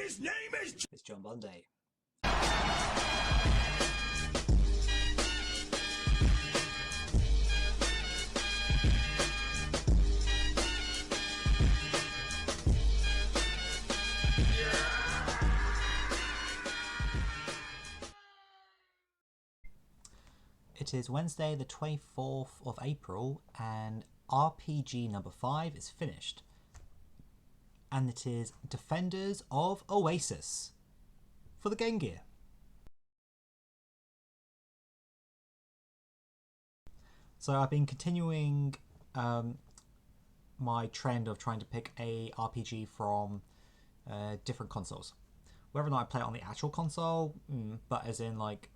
his name is... It's John Bunday. It is Wednesday the 24th of April and RPG number 5 is finished. And it is Defenders of Oasis for the Game Gear. So I've been continuing my trend of trying to pick a RPG from different consoles. Whether or not I play it on the actual console, but as in like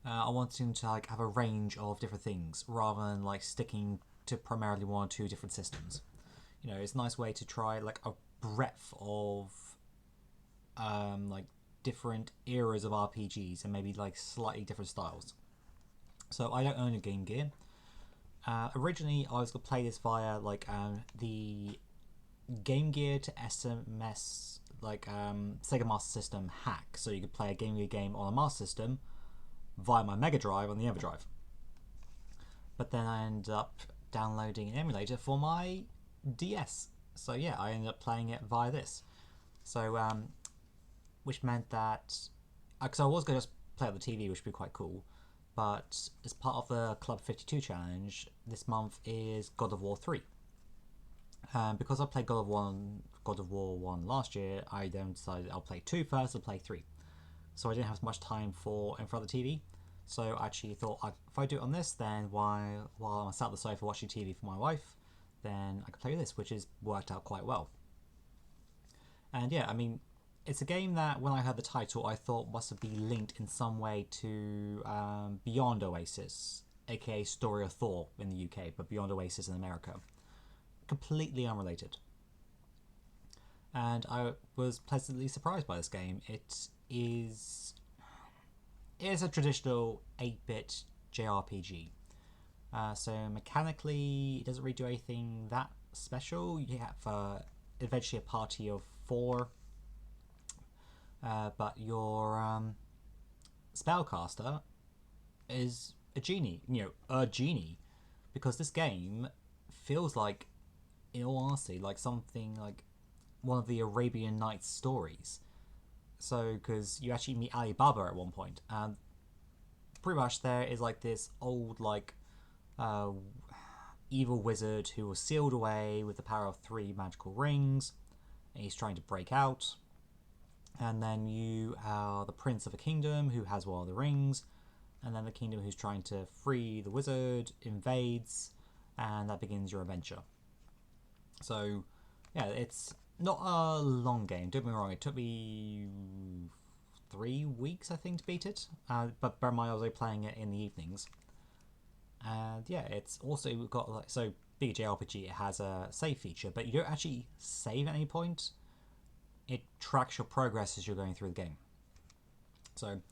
I wanted to like have a range of different things rather than like sticking to primarily one or two different systems. You know, it's a nice way to try like a breadth of like different eras of RPGs and maybe like slightly different styles. So I don't own a Game Gear. Originally, I was going to play this via like the Game Gear to SMS like Sega Master System hack, so you could play a Game Gear game on a Master System via my Mega Drive on the Everdrive. But then I ended up downloading an emulator for my DS. So yeah, I ended up playing it via this. So which meant that because I was going to just play on the TV, which would be quite cool. But as part of the Club 52 challenge, this month is God of War 3. Because I played God of War 1 last year, I then decided I'll play 2 first, I'll play 3. So I didn't have much time for in front of the TV. So I actually thought if I do it on this, then while I'm sat on the sofa watching TV for my wife, then I could play with this, which has worked out quite well. And yeah, I mean, it's a game that when I heard the title, I thought must be linked in some way to Beyond Oasis, aka Story of Thor in the UK, but Beyond Oasis in America. Completely unrelated. And I was pleasantly surprised by this game. It is a traditional 8-bit JRPG. So mechanically, it doesn't really do anything that special. You have eventually a party of 4, but your spellcaster is a genie. A genie, because this game feels like, in all honesty, like something like one of the Arabian Nights stories. So, because you actually meet Alibaba at one point, and pretty much there is like this old like evil wizard who was sealed away with the power of 3 magical rings, and he's trying to break out. And then you are the prince of a kingdom who has one of the rings, and then the kingdom who's trying to free the wizard invades, and that begins your adventure. So yeah, it's not a long game, don't get me wrong. It took me 3 weeks, I think, to beat it. But bear in mind, I was only playing it in the evenings. And yeah, it's also got like, so being a JRPG, it has a save feature, but you don't actually save at any point. It tracks your progress as you're going through the game. So,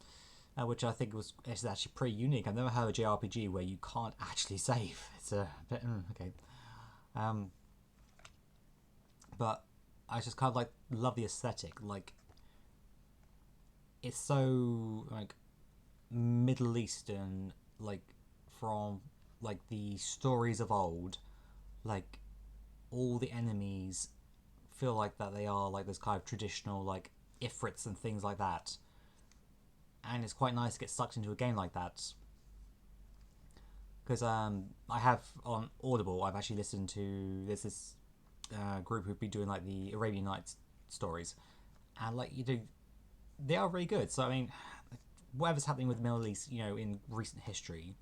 which I think is actually pretty unique. I've never heard of a JRPG where you can't actually save. It's a bit okay. But I just kind of like love the aesthetic. Like, it's so like Middle Eastern, like from like the stories of old. Like all the enemies feel like that they are like this kind of traditional like ifrits and things like that. And it's quite nice to get sucked into a game like that. Because I have on Audible, I've actually listened to this group who've been doing like the Arabian Nights stories, and like they are really good. So I mean, whatever's happening with the Middle East, in recent history,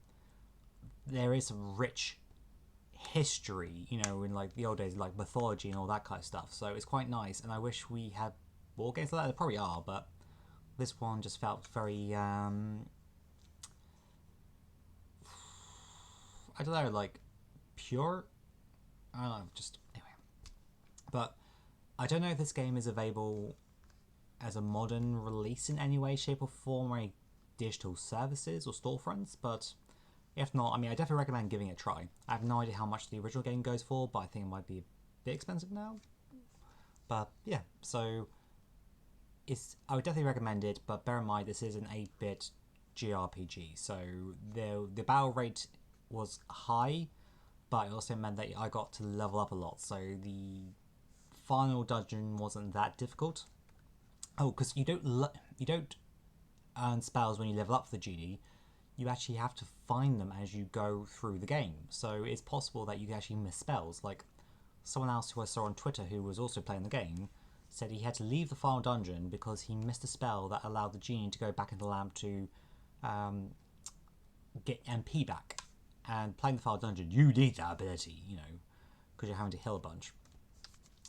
there is some rich history, in like the old days, like mythology and all that kind of stuff. So it's quite nice, and I wish we had more games like that. There probably are, but this one just felt very I don't know, like pure. I don't know, just anyway. But I don't know if this game is available as a modern release in any way, shape, or form, or any digital services or storefronts. But if not, I mean, I definitely recommend giving it a try. I have no idea how much the original game goes for, but I think it might be a bit expensive now. But yeah, so I would definitely recommend it, but bear in mind this is an 8-bit JRPG, so the battle rate was high, but it also meant that I got to level up a lot, so the final dungeon wasn't that difficult. Oh, because you don't earn spells when you level up the genie. You actually have to find them as you go through the game. So it's possible that you can actually miss spells. Like someone else who I saw on Twitter who was also playing the game said he had to leave the final dungeon because he missed a spell that allowed the genie to go back into the lamp to get MP back. And playing the final dungeon, you need that ability, because you're having to heal a bunch.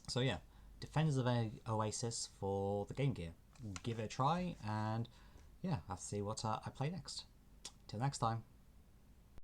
So yeah, Defenders of Oasis for the Game Gear. Give it a try, and yeah, I'll see what I play next. Till next time.